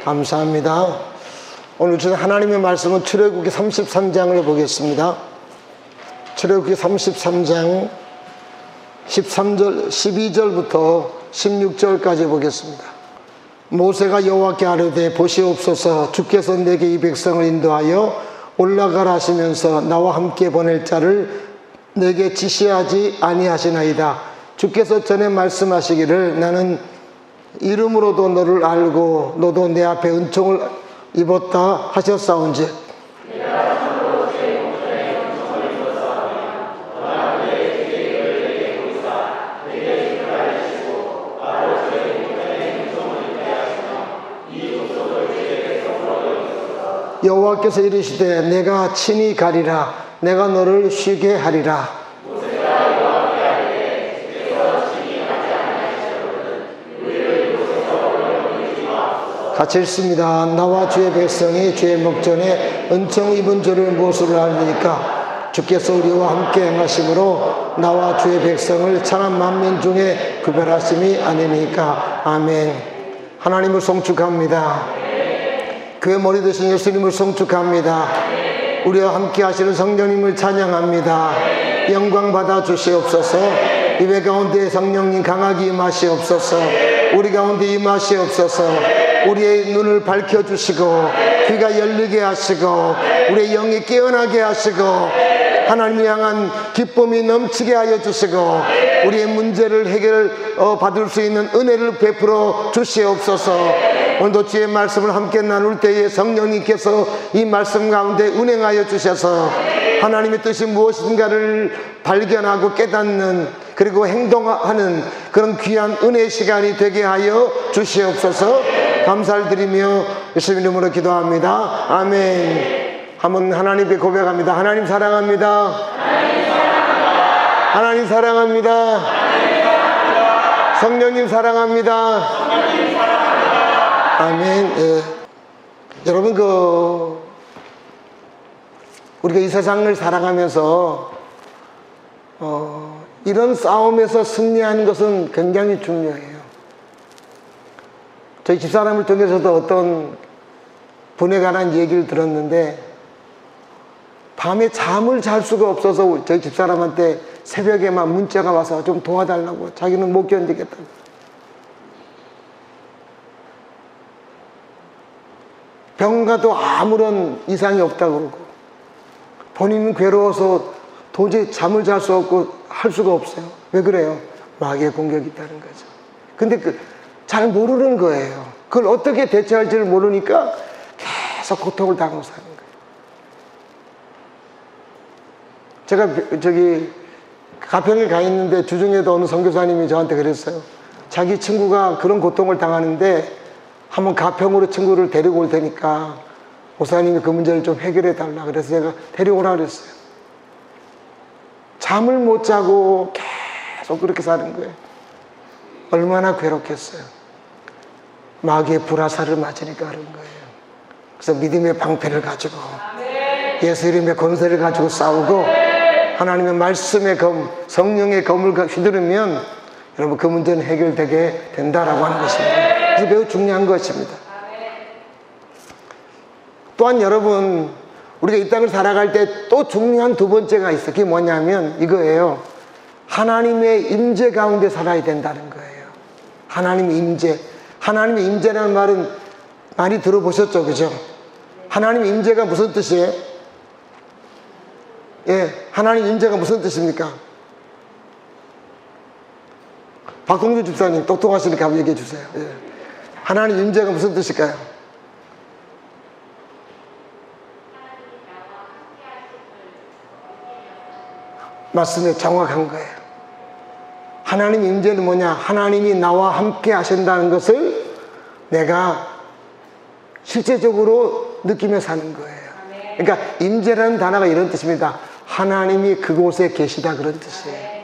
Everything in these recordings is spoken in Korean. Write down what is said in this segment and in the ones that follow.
감사합니다. 오늘 주신 하나님의 말씀은 출애굽기 33장을 보겠습니다. 출애굽기 33장 13절, 12절부터 16절까지 보겠습니다. 모세가 여호와께 아뢰되 보시옵소서, 주께서 내게 이 백성을 인도하여 올라가라 하시면서 나와 함께 보낼 자를 내게 지시하지 아니하시나이다. 주께서 전에 말씀하시기를 나는 이름으로도 너를 알고 너도 내 앞에 은총을 입었다 하셨사온즉 여호와께서 이르시되 내가 친히 가리라. 내가 너를 쉬게 하리라. 같이 읽습니다. 나와 주의 백성이 주의 목전에 은총 입은 줄을 무엇으로 알리니까? 주께서 우리와 함께 행하심으로 나와 주의 백성을 천한 만민 중에 구별하심이 아니니까. 아멘. 하나님을 송축합니다. 그의 머리 되신 예수님을 송축합니다. 우리와 함께 하시는 성령님을 찬양합니다. 영광 받아 주시옵소서. 예배 가운데 성령님 강하게 임하시옵소서. 우리 가운데 임하시옵소서. 우리의 눈을 밝혀주시고 귀가 열리게 하시고 우리의 영이 깨어나게 하시고 하나님을 향한 기쁨이 넘치게 하여 주시고 우리의 문제를 해결 받을 수 있는 은혜를 베풀어 주시옵소서. 오늘도 주의 말씀을 함께 나눌 때에 성령님께서 이 말씀 가운데 운행하여 주셔서 하나님의 뜻이 무엇인가를 발견하고 깨닫는, 그리고 행동하는 그런 귀한 은혜의 시간이 되게 하여 주시옵소서. 감사를 드리며 예수님 이름으로 기도합니다. 아멘. 한번 하나님께 고백합니다. 하나님 사랑합니다. 하나님 사랑합니다. 성령님 사랑합니다. 아멘. 예. 여러분, 우리가 이 세상을 살아가면서 이런 싸움에서 승리하는 것은 굉장히 중요해요. 저희 집사람을 통해서도 어떤 분에 관한 얘기를 들었는데, 밤에 잠을 잘 수가 없어서 저희 집사람한테 새벽에만 문자가 와서 좀 도와달라고, 자기는 못 견디겠다고. 병가도 아무런 이상이 없다고 그러고, 본인은 괴로워서 도저히 잠을 잘 수 없고 할 수가 없어요. 왜 그래요? 마귀의 공격이 있다는 거죠. 근데 잘 모르는 거예요. 그걸 어떻게 대처할지를 모르니까 계속 고통을 당하고 사는 거예요. 제가 저기 가평에 가 있는데 주중에도 어느 선교사님이 저한테 그랬어요. 자기 친구가 그런 고통을 당하는데 한번 가평으로 친구를 데리고 올 테니까 목사님이 그 문제를 좀 해결해 달라. 그래서 제가 데려오라 그랬어요. 잠을 못 자고 계속 그렇게 사는 거예요. 얼마나 괴롭겠어요. 마귀의 불화살을 맞으니까 그런 거예요. 그래서 믿음의 방패를 가지고 예수 이름의 권세를 가지고 싸우고 하나님의 말씀의 검, 성령의 검을 휘두르면 여러분 그 문제는 해결되게 된다라고 하는 것입니다. 그래서 매우 중요한 것입니다. 또한 여러분, 우리가 이 땅을 살아갈 때 또 중요한 두 번째가 있어요. 그게 뭐냐면 이거예요. 하나님의 임재 가운데 살아야 된다는 거예요. 하나님의 임재. 하나님의 임재라는 말은 많이 들어보셨죠, 그죠? 하나님의 임재가 무슨 뜻이에요? 예, 하나님의 임재가 무슨 뜻입니까? 박동준 집사님 똑똑하시니까 한번 얘기해 주세요. 예. 하나님의 임재가 무슨 뜻일까요? 말씀에 정확한 거예요. 하나님의 임재는 뭐냐? 하나님이 나와 함께 하신다는 것을 내가 실제적으로 느끼며 사는 거예요. 그러니까 임재라는 단어가 이런 뜻입니다. 하나님이 그곳에 계시다, 그런 뜻이에요.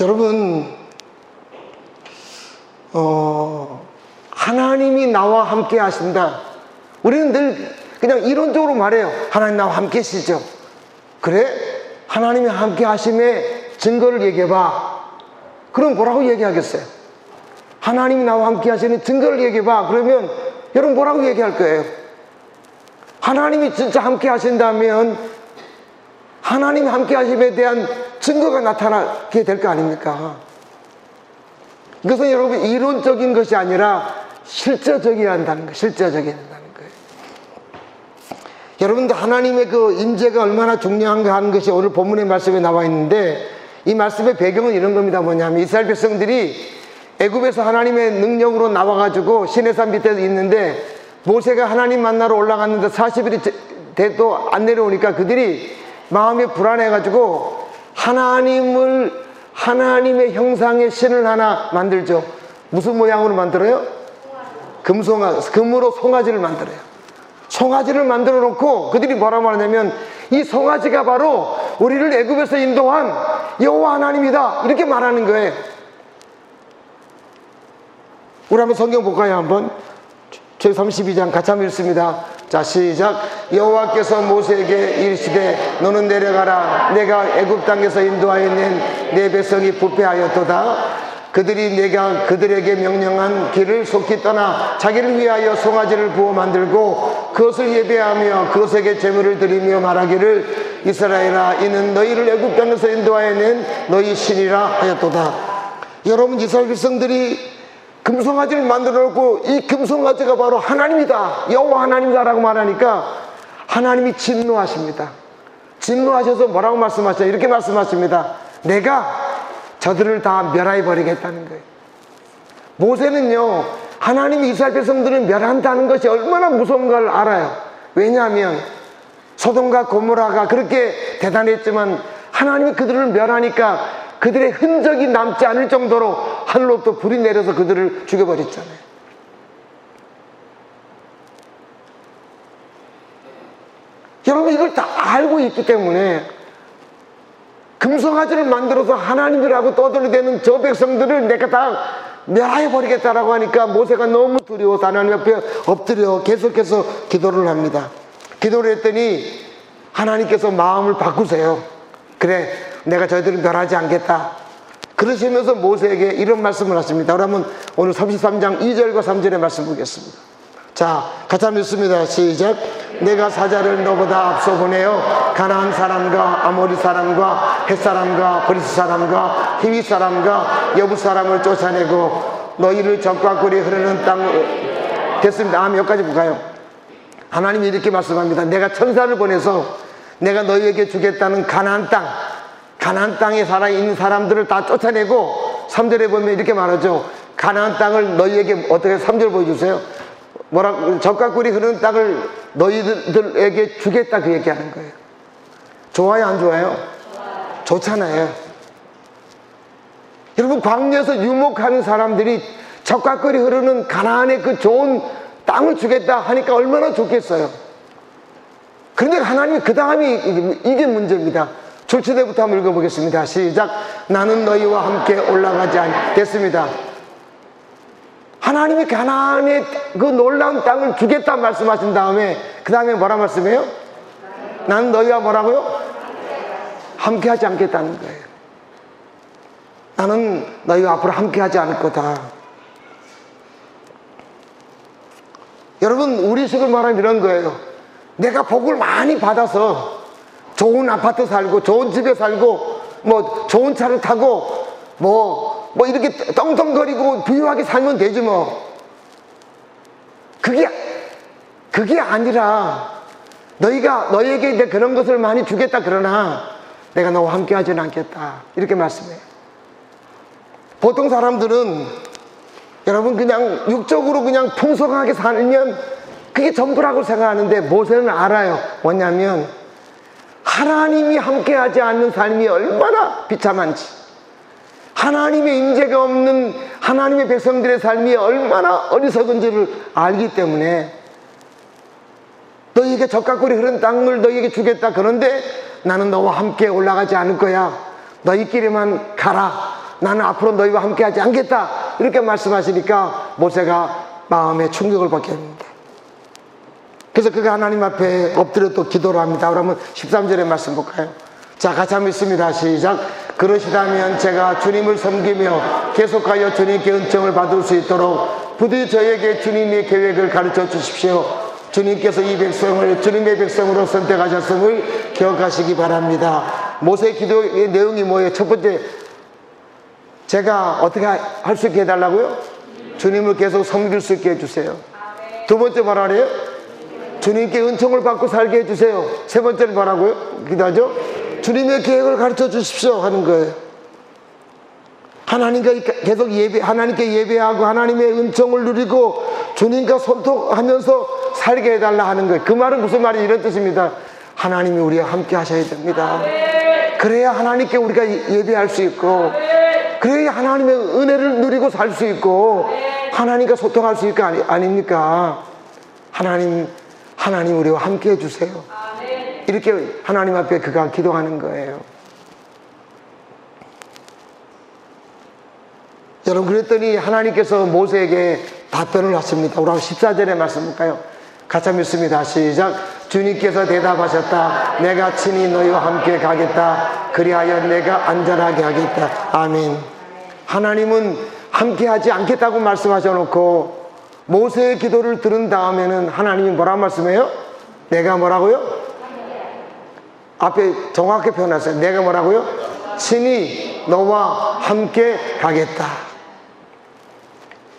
여러분, 하나님이 나와 함께 하신다. 우리는 늘 그냥 이론적으로 말해요. 하나님 나와 함께 계시죠. 그래? 하나님이 함께 하심의 증거를 얘기해봐. 그럼 뭐라고 얘기하겠어요? 하나님이 나와 함께 하시는 증거를 얘기해봐. 그러면 여러분 뭐라고 얘기할 거예요? 하나님이 진짜 함께 하신다면 하나님 함께 하심에 대한 증거가 나타나게 될 거 아닙니까? 이것은 여러분 이론적인 것이 아니라 실제적이어야 한다는 거예요. 실제적이어야 한다는 거예요. 여러분들 하나님의 그 임재가 얼마나 중요한가 하는 것이 오늘 본문의 말씀에 나와 있는데, 이 말씀의 배경은 이런 겁니다. 뭐냐면 이스라엘 백성들이 애굽에서 하나님의 능력으로 나와가지고 시내산 밑에 있는데, 모세가 하나님 만나러 올라갔는데 40일이 돼도 안 내려오니까 그들이 마음이 불안해가지고 하나님의 형상의 신을 하나 만들죠. 무슨 모양으로 만들어요? 금으로 송아지를 만들어요. 송아지를 만들어 놓고 그들이 뭐라고 말하냐면, 이 송아지가 바로 우리를 애굽에서 인도한 여호와 하나님이다, 이렇게 말하는 거예요. 우리 한번 성경 볼까요? 한번 제32장 같이 한번 읽습니다. 자, 시작. 여호와께서 모세에게 이르시되 너는 내려가라. 내가 애굽 땅에서 인도하여 낸 내 백성이 부패하였도다. 그들이 내가 그들에게 명령한 길을 속히 떠나 자기를 위하여 송아지를 부어 만들고 그것을 예배하며 그것에게 제물을 드리며 말하기를 이스라엘아, 이는 너희를 애굽 땅에서 인도하여 낸 너희 신이라 하였도다. 여러분, 이스라엘 백성들이 금송아지를 만들어 놓고 이 금송아지가 바로 하나님이다, 여호와 하나님이다 라고 말하니까 하나님이 진노하십니다. 진노하셔서 뭐라고 말씀하셔요? 이렇게 말씀하십니다. 내가 저들을 다 멸하여 버리겠다는 거예요. 모세는요, 하나님이 이스라엘 백성들을 멸한다는 것이 얼마나 무서운가를 알아요. 왜냐하면 소돔과 고모라가 그렇게 대단했지만 하나님이 그들을 멸하니까 그들의 흔적이 남지 않을 정도로 하늘로부터 불이 내려서 그들을 죽여버렸잖아요. 여러분, 이걸 다 알고 있기 때문에 금송아지를 만들어서 하나님이라고 떠들어대는 저 백성들을 내가 다 멸하여 버리겠다라고 하니까 모세가 너무 두려워서 하나님 앞에 엎드려 계속해서 기도를 합니다. 기도를 했더니 하나님께서 마음을 바꾸세요. 그래, 내가 저희들을 멸하지 않겠다. 그러시면서 모세에게 이런 말씀을 하십니다. 그러면 오늘 33장 2절과 3절의 말씀 보겠습니다. 자, 같이 한번 읽습니다. 시작. 내가 사자를 너보다 앞서 보내어 가나안 사람과 아모리 사람과 헷 사람과 브리스 사람과 히위 사람과 여부 사람을 쫓아내고 너희를 적과 꿀이 흐르는 땅 됐습니다. 여기까지 볼까요? 하나님이 이렇게 말씀합니다. 내가 천사를 보내서 내가 너희에게 주겠다는 가나안 땅에 살아있는 사람들을 다 쫓아내고, 3절에 보면 이렇게 말하죠. 가나안 땅을 너희에게 어떻게, 3절 보여주세요. 적과 꿀이 흐르는 땅을 너희들에게 주겠다, 그 얘기하는 거예요. 좋아요, 안 좋아요? 좋잖아요. 여러분, 광야에서 유목하는 사람들이 적과 꿀이 흐르는 가나안의 그 좋은 땅을 주겠다 하니까 얼마나 좋겠어요. 그런데 하나님이 그 다음이 이게 문제입니다. 출처대부터 한번 읽어보겠습니다. 시작. 나는 너희와 함께 올라가지 않겠습니다. 하나님이 가나안의 그 놀라운 땅을 주겠다 말씀하신 다음에 그 다음에 뭐라 말씀해요? 나는 너희와 뭐라고요? 함께 하지 않겠다는 거예요. 나는 너희와 앞으로 함께 하지 않을 거다. 여러분, 우리식으로 말하면 이런 거예요. 내가 복을 많이 받아서 좋은 아파트 살고 좋은 집에 살고 뭐 좋은 차를 타고 뭐 이렇게 떵떵거리고 부유하게 살면 되지 뭐. 그게 아니라 너희에게 이제 그런 것을 많이 주겠다, 그러나 내가 너와 함께 하지는 않겠다, 이렇게 말씀해요. 보통 사람들은 여러분 그냥 육적으로 그냥 풍성하게 살면 그게 전부라고 생각하는데 모세는 알아요. 뭐냐면 하나님이 함께하지 않는 삶이 얼마나 비참한지, 하나님의 임재가 없는 하나님의 백성들의 삶이 얼마나 어리석은지를 알기 때문에 너희에게 적과 꿀이 흐른 땅을 너희에게 주겠다. 그런데 나는 너와 함께 올라가지 않을 거야. 너희끼리만 가라. 나는 앞으로 너희와 함께하지 않겠다. 이렇게 말씀하시니까 모세가 마음에 충격을 받게 됩니다. 그래서 그가 하나님 앞에 엎드려 또 기도를 합니다. 그러면 13절의 말씀 볼까요? 자, 같이 한번 읽습니다. 시작. 그러시다면 제가 주님을 섬기며 계속하여 주님께 은총을 받을 수 있도록 부디 저에게 주님의 계획을 가르쳐 주십시오. 주님께서 이 백성을 주님의 백성으로 선택하셨음을 기억하시기 바랍니다. 모세 기도의 내용이 뭐예요? 첫 번째, 제가 어떻게 할 수 있게 해달라고요? 주님을 계속 섬길 수 있게 해주세요. 두 번째 뭐라 그래요? 주님께 은총을 받고 살게 해주세요. 세 번째는 뭐라고요? 기도하죠? 주님의 계획을 가르쳐 주십시오 하는 거예요. 계속 하나님께 예배하고 하나님의 은총을 누리고 주님과 소통하면서 살게 해달라 하는 거예요. 그 말은 무슨 말이 이런 뜻입니다. 하나님이 우리와 함께 하셔야 됩니다. 그래야 하나님께 우리가 예배할 수 있고, 그래야 하나님의 은혜를 누리고 살 수 있고, 하나님과 소통할 수 있을 거 아닙니까? 하나님 우리와 함께 해주세요. 이렇게 하나님 앞에 그가 기도하는 거예요. 여러분, 그랬더니 하나님께서 모세에게 답변을 하십니다. 우리 14절의 말씀 볼까요? 같이 읽습니다. 시작. 주님께서 대답하셨다. 내가 친히 너희와 함께 가겠다. 그리하여 내가 안전하게 하겠다. 아멘. 하나님은 함께 하지 않겠다고 말씀하셔놓고 모세의 기도를 들은 다음에는 하나님이 뭐라고 말씀해요? 내가 뭐라고요? 앞에 정확하게 표현하세요. 내가 뭐라고요? 친히 너와 함께 가겠다.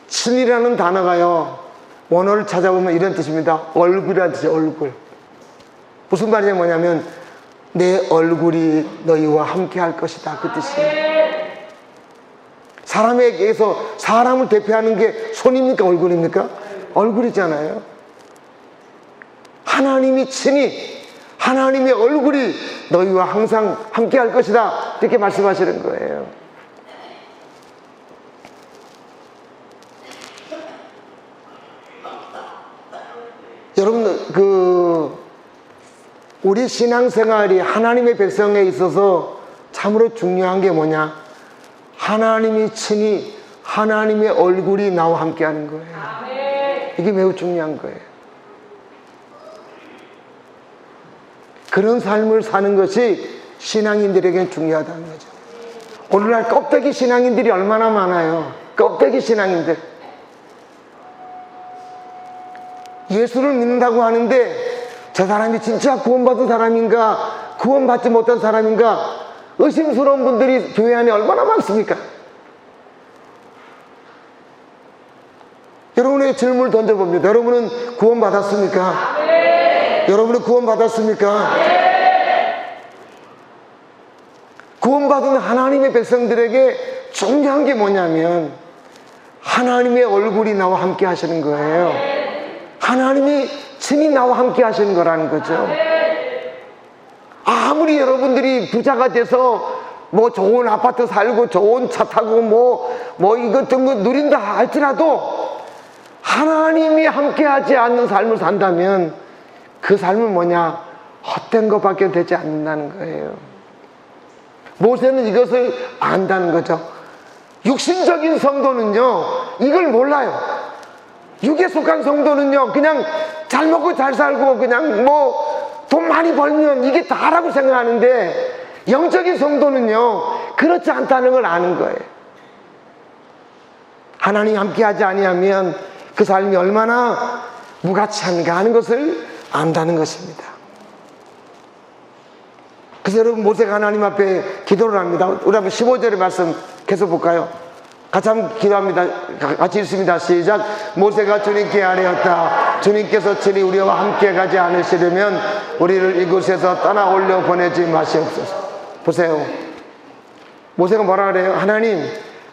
친이라는 단어가요, 원어를 찾아보면 이런 뜻입니다. 얼굴이라는 뜻이에요. 얼굴. 무슨 말이냐 뭐냐면 내 얼굴이 너희와 함께 할 것이다, 그 뜻이에요. 사람에게서 사람을 대표하는 게 손입니까? 얼굴입니까? 얼굴이잖아요. 하나님이 친히 하나님의 얼굴이 너희와 항상 함께 할 것이다, 이렇게 말씀하시는 거예요. 여러분, 우리 신앙생활이 하나님의 백성에 있어서 참으로 중요한 게 뭐냐? 하나님이 친히 하나님의 얼굴이 나와 함께 하는 거예요. 이게 매우 중요한 거예요. 그런 삶을 사는 것이 신앙인들에게는 중요하다는 거죠. 오늘날 껍데기 신앙인들이 얼마나 많아요. 껍데기 신앙인들. 예수를 믿는다고 하는데 저 사람이 진짜 구원받은 사람인가 구원받지 못한 사람인가 의심스러운 분들이 교회 안에 얼마나 많습니까? 여러분에게 질문을 던져봅니다. 여러분은 구원받았습니까? 네. 여러분은 구원받았습니까? 네. 구원받은 하나님의 백성들에게 중요한 게 뭐냐면 하나님의 얼굴이 나와 함께 하시는 거예요. 하나님이 친히 나와 함께 하시는 거라는 거죠. 아무리 여러분들이 부자가 돼서 뭐 좋은 아파트 살고 좋은 차 타고 뭐 이것저것 누린다 할지라도 하나님이 함께 하지 않는 삶을 산다면 그 삶은 뭐냐? 헛된 것밖에 되지 않는다는 거예요. 모세는 이것을 안다는 거죠. 육신적인 성도는요, 이걸 몰라요. 육에 속한 성도는요, 그냥 잘 먹고 잘 살고 그냥 뭐 돈 많이 벌면 이게 다라고 생각하는데, 영적인 성도는요 그렇지 않다는 걸 아는 거예요. 하나님이 함께하지 아니하면 그 삶이 얼마나 무가치한가 하는 것을 안다는 것입니다. 그래서 여러분, 모세가 하나님 앞에 기도를 합니다. 우리 한번 15절의 말씀 계속 볼까요? 같이 한번 기도합니다. 같이 읽습니다. 시작. 모세가 주님께 아뢰었다. 주님께서 친히 우리와 함께 가지 않으시려면 우리를 이곳에서 떠나 올려 보내지 마시옵소서. 보세요. 모세가 뭐라 그래요?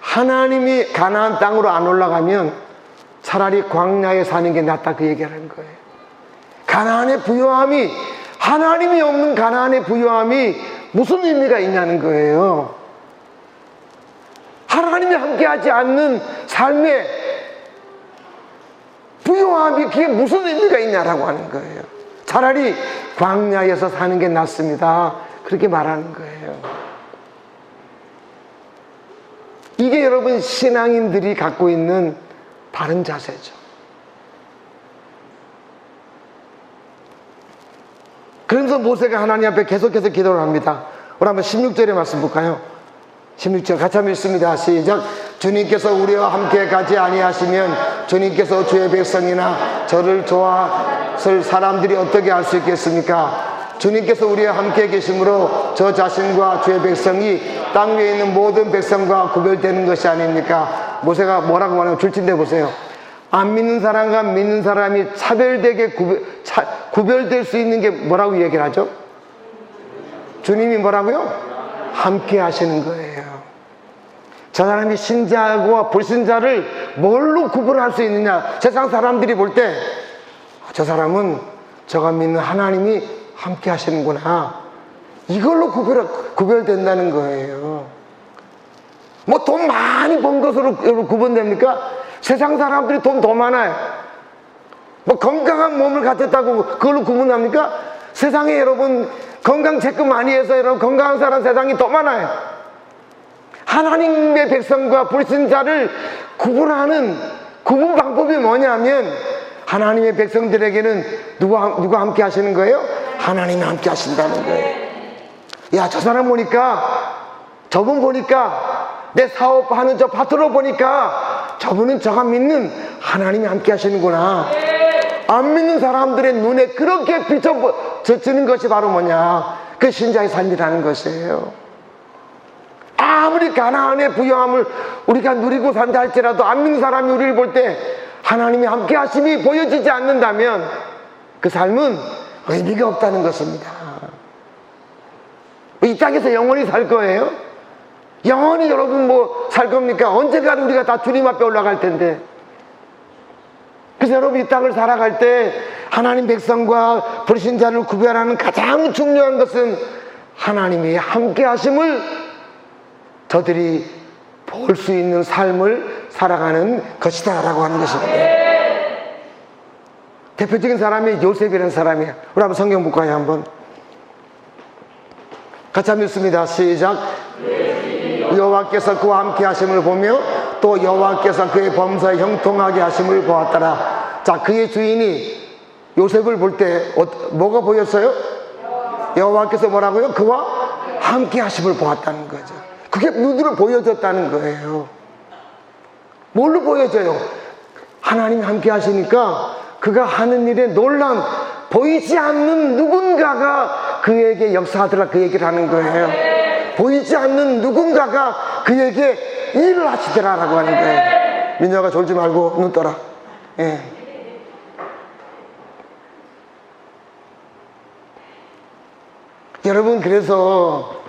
하나님이 가나안 땅으로 안 올라가면 차라리 광야에 사는 게 낫다, 그 얘기를 하는 거예요. 가나안의 부요함이, 하나님이 없는 가나안의 부요함이 무슨 의미가 있냐는 거예요. 하나님이 함께하지 않는 삶의 부요함이 그게 무슨 의미가 있냐라고 하는 거예요. 차라리 광야에서 사는 게 낫습니다, 그렇게 말하는 거예요. 이게 여러분 신앙인들이 갖고 있는 바른 자세죠. 그러면서 모세가 하나님 앞에 계속해서 기도를 합니다. 우리 한번 16절의 말씀 볼까요? 16절 같이 한번 읽습니다. 시작. 주님께서 우리와 함께 가지 아니하시면 주님께서 주의 백성이나 저를 좋아할 사람들이 어떻게 할 수 있겠습니까? 주님께서 우리와 함께 계심으로 저 자신과 주의 백성이 땅 위에 있는 모든 백성과 구별되는 것이 아닙니까? 모세가 뭐라고 말하면 줄진데 보세요. 안 믿는 사람과 믿는 사람이 차별되게 구별될 수 있는 게 뭐라고 얘기를 하죠? 주님이 뭐라고요? 함께 하시는 거예요. 저 사람이 신자와 불신자를 뭘로 구분할 수 있느냐? 세상 사람들이 볼 때 저 사람은 저가 믿는 하나님이 함께 하시는구나, 이걸로 구별된다는 거예요. 뭐 돈 많이 번 것으로 구분됩니까? 세상 사람들이 돈 더 많아요. 뭐 건강한 몸을 가졌다고 그걸로 구분합니까? 세상에 여러분 건강 체크 많이 해서 여러분 건강한 사람 세상이 더 많아요. 하나님의 백성과 불신자를 구분하는 구분 방법이 뭐냐면, 하나님의 백성들에게는 누가 함께 하시는 거예요? 하나님이 함께 하신다는 거예요. 야, 저 사람 보니까, 저분 보니까, 내 사업하는 저 파트너 보니까 저분은 저가 믿는 하나님이 함께 하시는구나. 안 믿는 사람들의 눈에 그렇게 비춰지는 것이 바로 뭐냐? 그 신자의 삶이라는 것이에요. 아무리 가나안의 부유함을 우리가 누리고 산다 할지라도 안 믿는 사람이 우리를 볼 때 하나님이 함께 하심이 보여지지 않는다면 그 삶은 의미가 없다는 것입니다. 이 땅에서 영원히 살 거예요? 영원히 여러분 뭐 살 겁니까? 언젠가 우리가 다 주님 앞에 올라갈 텐데. 그래서 여러분 이 땅을 살아갈 때 하나님 백성과 불신자를 구별하는 가장 중요한 것은 하나님이 함께 하심을 저들이 볼 수 있는 삶을 살아가는 것이다 라고 하는 것입니다. 대표적인 사람이 요셉이라는 사람이에요. 우리 한번 성경 볼까요? 한번 같이 한번 읽습니다. 시작. 여호와께서 그와 함께 하심을 보며 또 여호와께서 그의 범사에 형통하게 하심을 보았더라. 자, 그의 주인이 요셉을 볼 때 뭐가 보였어요? 여호와께서 뭐라고요? 그와 함께 하심을 보았다는 거죠. 그게 눈으로 보여졌다는 거예요. 뭘로 보여져요? 하나님이 함께 하시니까 그가 하는 일에 놀란, 보이지 않는 누군가가 그에게 역사하더라, 그 얘기를 하는 거예요. 보이지 않는 누군가가 그에게 일을 하시더라라고 하는 거예요. 민혁아 졸지 말고 눈 떠라. 예. 여러분, 그래서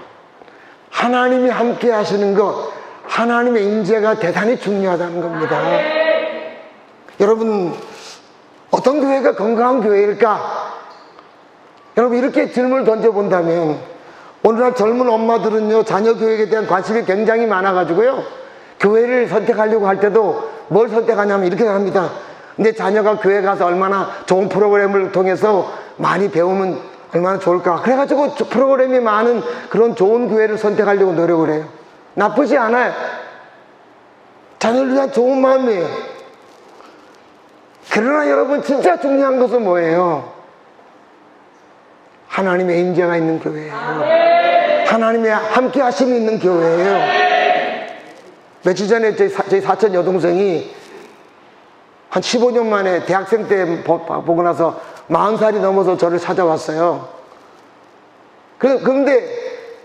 하나님이 함께 하시는 것, 하나님의 임재가 대단히 중요하다는 겁니다. 여러분, 어떤 교회가 건강한 교회일까? 여러분, 이렇게 질문을 던져본다면, 오늘날 젊은 엄마들은요, 자녀 교육에 대한 관심이 굉장히 많아가지고요, 교회를 선택하려고 할 때도 뭘 선택하냐면 이렇게 합니다. 내 자녀가 교회 가서 얼마나 좋은 프로그램을 통해서 많이 배우면 얼마나 좋을까. 그래가지고 프로그램이 많은 그런 좋은 교회를 선택하려고 노력을 해요. 나쁘지 않아요. 자녀를 위한 좋은 마음이에요. 그러나 여러분, 진짜 중요한 것은 뭐예요? 하나님의 임재가 있는 교회예요. 하나님의 함께 하심이 있는 교회예요. 며칠 전에 저희 사촌 여동생이 한 15년 만에 대학생 때 보고 나서 40살이 넘어서 저를 찾아왔어요. 그런데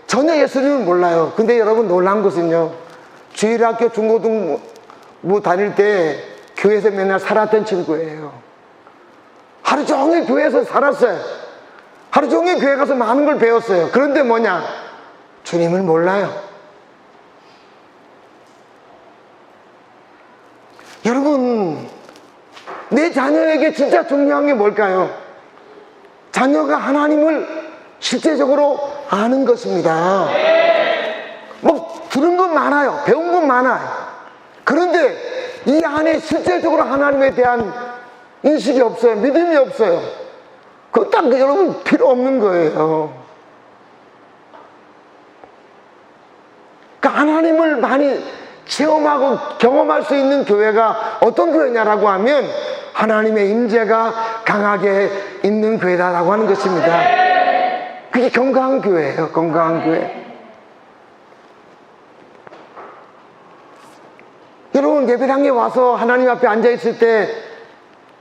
전혀 예수님을 몰라요. 근데 여러분, 놀란 것은요, 주일학교 중고등부 다닐 때 교회에서 맨날 살았던 친구예요. 하루 종일 교회에서 살았어요. 하루 종일 교회 가서 많은 걸 배웠어요. 그런데 뭐냐? 주님을 몰라요. 여러분, 내 자녀에게 진짜 중요한 게 뭘까요? 자녀가 하나님을 실제적으로 아는 것입니다. 뭐 들은 건 많아요. 배운 건 많아요. 그런데 이 안에 실제적으로 하나님에 대한 인식이 없어요. 믿음이 없어요. 그거 딱 여러분 필요 없는 거예요. 그러니까 하나님을 많이 체험하고 경험할 수 있는 교회가 어떤 교회냐라고 하면 하나님의 임재가 강하게 있는 교회다라고 하는 것입니다. 그게 건강한 교회예요. 건강한 교회. 예배당에 와서 하나님 앞에 앉아있을 때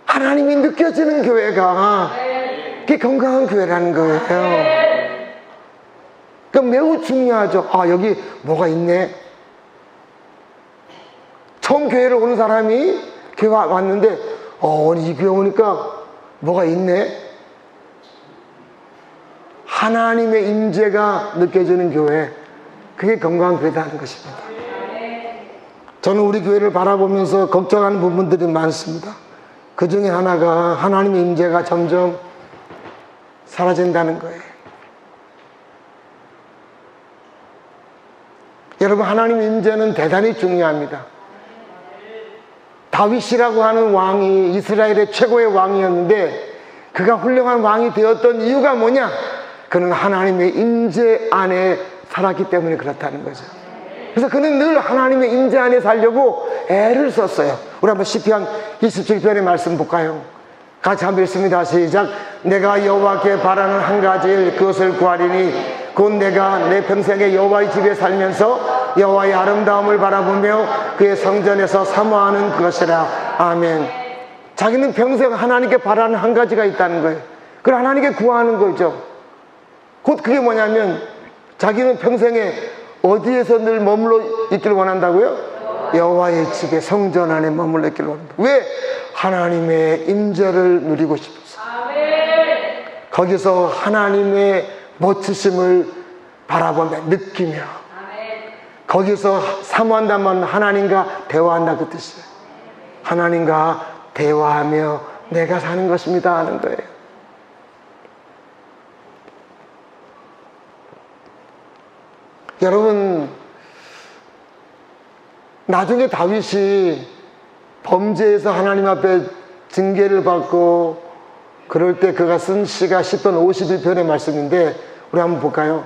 하나님이 느껴지는 교회가 그게 건강한 교회라는 거예요. 그 매우 중요하죠. 아, 여기 뭐가 있네. 처음 교회를 오는 사람이 교회 왔는데 오늘 이 교회 오니까 뭐가 있네. 하나님의 임재가 느껴지는 교회, 그게 건강한 교회라는 것입니다. 저는 우리 교회를 바라보면서 걱정하는 부분들이 많습니다. 그 중에 하나가 하나님의 임재가 점점 사라진다는 거예요. 여러분, 하나님의 임재는 대단히 중요합니다. 다윗이라고 하는 왕이 이스라엘의 최고의 왕이었는데 그가 훌륭한 왕이 되었던 이유가 뭐냐? 그는 하나님의 임재 안에 살았기 때문에 그렇다는 거죠. 그래서 그는 늘 하나님의 임재 안에 살려고 애를 썼어요. 우리 한번 시편 27편의 말씀 볼까요? 같이 한번 읽습니다. 시작. 내가 여호와께 바라는 한 가지 일, 그것을 구하리니 곧 내가 내 평생에 여호와의 집에 살면서 여호와의 아름다움을 바라보며 그의 성전에서 사모하는 것이라. 아멘. 자기는 평생 하나님께 바라는 한 가지가 있다는 거예요. 그걸 하나님께 구하는 거죠. 곧 그게 뭐냐면 자기는 평생에 어디에서 늘 머물러 있기를 원한다고요? 여호와의 집에, 성전 안에 머물러 있기를 원한다. 왜? 하나님의 임재를 누리고 싶어서. 거기서 하나님의 멋지심을 바라보며 느끼며, 거기서 사모한다면 하나님과 대화한다 그 뜻이에요. 하나님과 대화하며 내가 사는 것입니다 하는 거예요. 여러분, 나중에 다윗이 범죄에서 하나님 앞에 징계를 받고 그럴 때 그가 쓴 시가 시편 51편의 말씀인데 우리 한번 볼까요?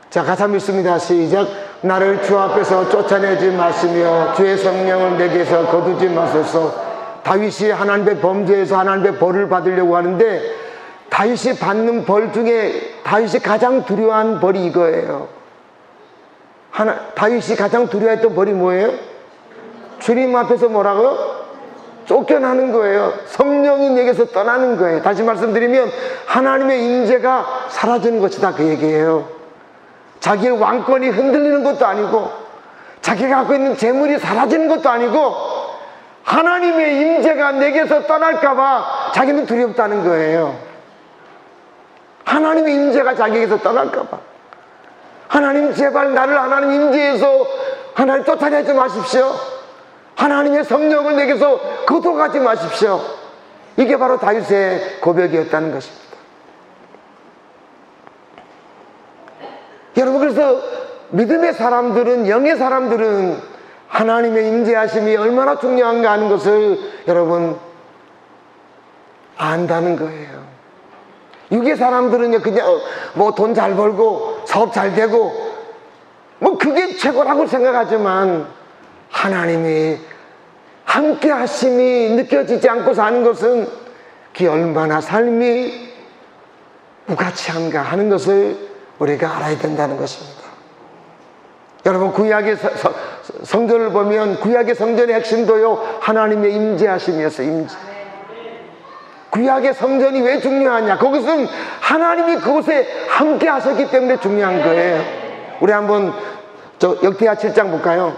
자, 같이 한번 읽습니다. 시작. 나를 주 앞에서 쫓아내지 마시며 주의 성령을 내게서 거두지 마소서. 다윗이 하나님의 범죄에서 하나님의 벌을 받으려고 하는데 다윗이 받는 벌 중에 다윗이 가장 두려워한 벌이 이거예요. 다윗이 가장 두려워했던 벌이 뭐예요? 주님 앞에서 뭐라고요? 쫓겨나는 거예요. 성령이 내게서 떠나는 거예요. 다시 말씀드리면 하나님의 임재가 사라지는 것이다 그 얘기예요. 자기의 왕권이 흔들리는 것도 아니고 자기가 갖고 있는 재물이 사라지는 것도 아니고 하나님의 임재가 내게서 떠날까 봐 자기는 두렵다는 거예요. 하나님의 임재가 자기에게서 떠날까 봐. 하나님 제발 나를 하나님 임재에서 하나님 쫓아내지 마십시오. 하나님의 성령을 내게서 거둬가지 마십시오. 이게 바로 다윗의 고백이었다는 것입니다. 여러분, 그래서 믿음의 사람들은, 영의 사람들은 하나님의 임재하심이 얼마나 중요한가 하는 것을 여러분 안다는 거예요. 육의 사람들은요 그냥 뭐 돈 잘 벌고 사업 잘 되고 뭐 그게 최고라고 생각하지만 하나님이 함께 하심이 느껴지지 않고 사는 것은 그게 얼마나 삶이 무가치한가 하는 것을 우리가 알아야 된다는 것입니다. 여러분, 구약의 성전을 보면 구약의 성전의 핵심도요 하나님의 임재하심이었어요. 임재. 구약의 성전이 왜 중요하냐? 그것은 하나님이 그곳에 함께 하셨기 때문에 중요한 거예요. 우리 한번 역대하 7장 볼까요?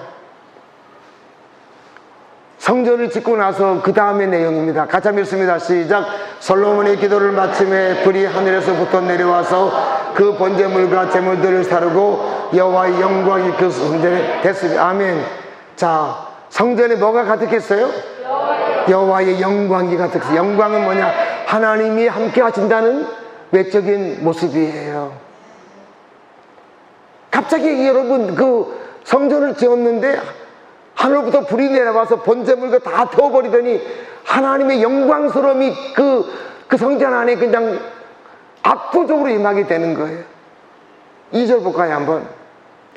성전을 짓고 나서 그 다음의 내용입니다. 같이 한번 읽습니다. 시작. 솔로몬의 기도를 마침에 불이 하늘에서부터 내려와서 그 번제물과 제물들을 사르고 여호와의 영광이 그 성전에 됐습니다. 아멘. 자, 성전에 뭐가 가득했어요? 여호와의 영광이 가득했어요. 영광은 뭐냐? 하나님이 함께 하신다는 외적인 모습이에요. 갑자기 여러분 그 성전을 지었는데 하늘부터 불이 내려와서 번제물과 다 태워버리더니 하나님의 영광스러움이 그 성전 안에 그냥 압도적으로 임하게 되는 거예요. 2절 볼까요 한번?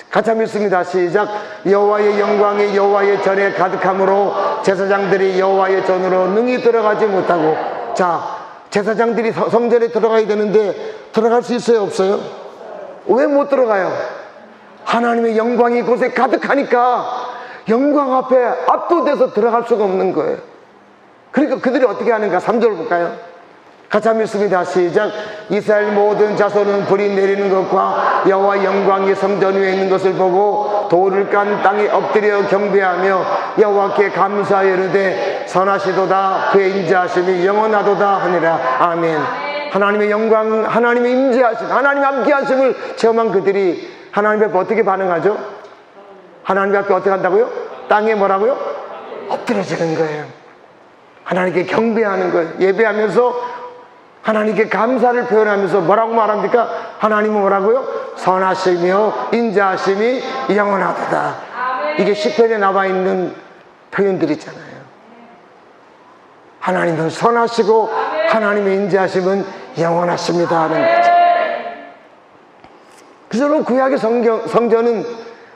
같이 한번 읽습니다. 시작. 여호와의 영광이 여호와의 전에 가득함으로 제사장들이 여호와의 전으로 능히 들어가지 못하고. 자, 제사장들이 성전에 들어가야 되는데 들어갈 수 있어요 없어요? 왜 못 들어가요? 하나님의 영광이 그곳에 가득하니까 영광 앞에 압도돼서 들어갈 수가 없는 거예요. 그러니까 그들이 어떻게 하는가? 3절 볼까요? 같이 한번 읽습니다. 시작. 이스라엘 모든 자손은 불이 내리는 것과 여호와 영광이 성전 위에 있는 것을 보고 돌을 깐 땅에 엎드려 경배하며 여호와께 감사하여 이르되 선하시도다. 그의 인자하심이 영원하도다 하니라. 아멘. 하나님의 영광, 하나님의 임재하심, 하나님의 함께하심을 체험한 그들이 하나님 앞에 어떻게 반응하죠? 하나님 앞에 어떻게 한다고요? 땅에 뭐라고요? 엎드려지는 거예요. 하나님께 경배하는 거예요. 예배하면서 하나님께 감사를 표현하면서 뭐라고 말합니까? 하나님은 뭐라고요? 선하시며 인자하심이 영원하도다. 이게 시편에 나와 있는 표현들이잖아요. 하나님은 선하시고 하나님의 인자하심은 영원하십니다 하는 거죠. 그래서 구약의 성전은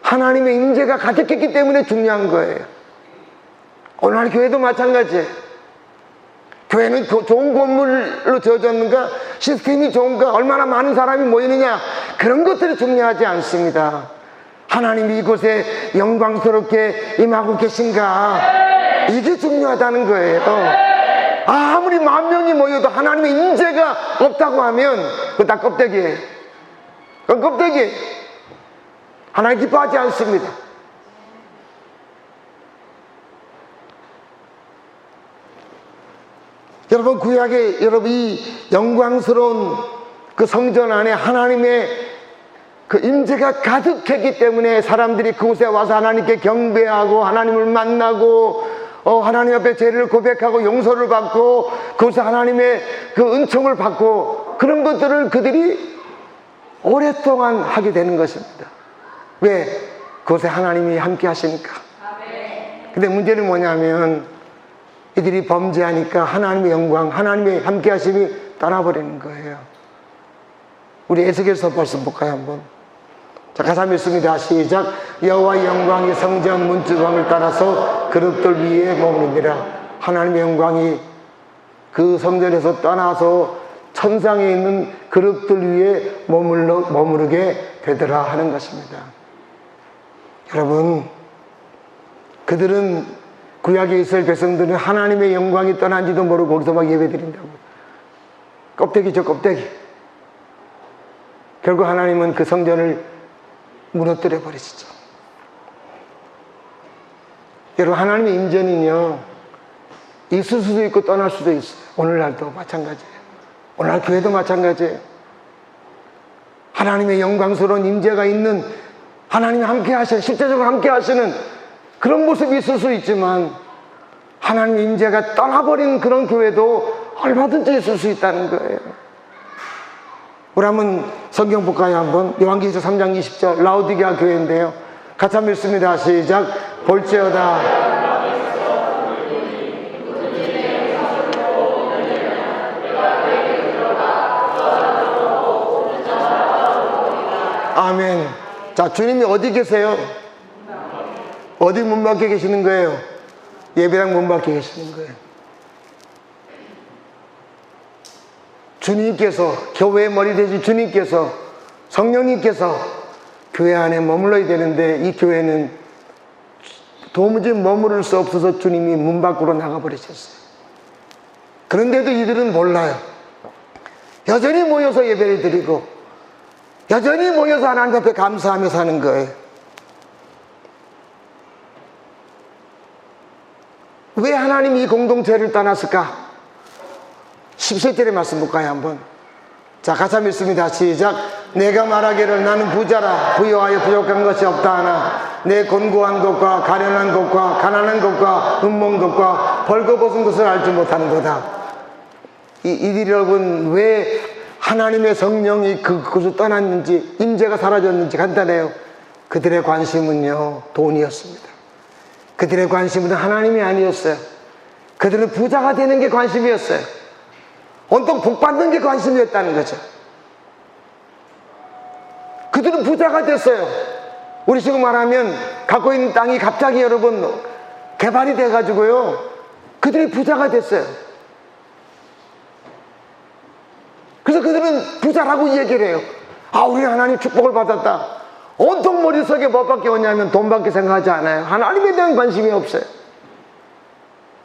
하나님의 임재가 가득했기 때문에 중요한 거예요. 오늘 교회도 마찬가지예요. 교회는 좋은 건물로 지어졌는가, 시스템이 좋은가, 얼마나 많은 사람이 모이느냐, 그런 것들이 중요하지 않습니다. 하나님이 이곳에 영광스럽게 임하고 계신가, 이게 중요하다는 거예요. 아무리 10,000명이 모여도 하나님의 임재가 없다고 하면 그건 다 껍데기예요. 그건 껍데기예요. 하나님 기뻐하지 않습니다. 여러분, 구약의 여러분 이 영광스러운 그 성전 안에 하나님의 그 임재가 가득했기 때문에 사람들이 그곳에 와서 하나님께 경배하고 하나님을 만나고 하나님 앞에 죄를 고백하고 용서를 받고 그곳에 하나님의 그 은총을 받고 그런 것들을 그들이 오랫동안 하게 되는 것입니다. 왜? 그곳에 하나님이 함께 하시니까. 근데 문제는 뭐냐면 이들이 범죄하니까 하나님의 영광, 하나님의 함께 하심이 떠나버리는 거예요. 우리 에스겔서 말씀 볼까요 한번? 자, 같이 한번 읽습니다. 시작. 여호와의 영광이 성전 문지방을 따라서 그릇들 위에 머무르니라. 하나님의 영광이 그 성전에서 떠나서 천상에 있는 그릇들 위에 머무르게 되더라 하는 것입니다. 여러분, 그들은 구약의 이스라엘 백성들은 하나님의 영광이 떠난지도 모르고 거기서 막 예배드린다고. 껍데기죠, 껍데기. 결국 하나님은 그 성전을 무너뜨려 버리시죠. 여러분, 하나님의 임재는요, 있을 수도 있고 떠날 수도 있어요. 오늘날도 마찬가지예요. 오늘날 교회도 마찬가지예요. 하나님의 영광스러운 임재가 있는, 하나님이 함께 하시는, 실제적으로 함께 하시는 그런 모습이 있을 수 있지만 하나님의 임재가 떠나버린 그런 교회도 얼마든지 있을 수 있다는 거예요. 우리 한번 성경 볼까요? 한번 요한계시록 3장 20절 라오디게아 교회인데요, 같이 한번 읽습니다. 시작. 볼지어다 아멘. 자, 주님이 어디 계세요? 어디 문 밖에 계시는 거예요? 예배당 문 밖에 계시는 거예요. 주님께서, 교회의 머리 되신 주님께서, 성령님께서 교회 안에 머물러야 되는데 이 교회는 도무지 머무를 수 없어서 주님이 문 밖으로 나가버리셨어요. 그런데도 이들은 몰라요. 여전히 모여서 예배를 드리고 여전히 모여서 하나님 앞에 감사하며 사는 거예요. 왜 하나님이 이 공동체를 떠났을까? 17절의 말씀 볼까요 한번? 자, 같이 한번 읽습니다. 시작. 내가 말하기를 나는 부자라 부여하여 부족한 것이 없다 하나 내 곤고한 것과 가련한 것과 가난한 것과 흠먼 것과 벌거벗은 것을 알지 못하는 거다. 이들이 여러분 왜 하나님의 성령이 그곳을 떠났는지, 임재가 사라졌는지 간단해요. 그들의 관심은요, 돈이었습니다. 그들의 관심은 하나님이 아니었어요. 그들은 부자가 되는 게 관심이었어요. 온통 복받는 게 관심이었다는 거죠. 그들은 부자가 됐어요. 우리 지금 말하면 갖고 있는 땅이 갑자기 여러분 개발이 돼가지고요, 그들이 부자가 됐어요. 그래서 그들은 부자라고 얘기를 해요. 아, 우리 하나님 축복을 받았다. 온통 머릿속에 뭐밖에 없냐면 돈밖에 생각하지 않아요. 하나님에 대한 관심이 없어요.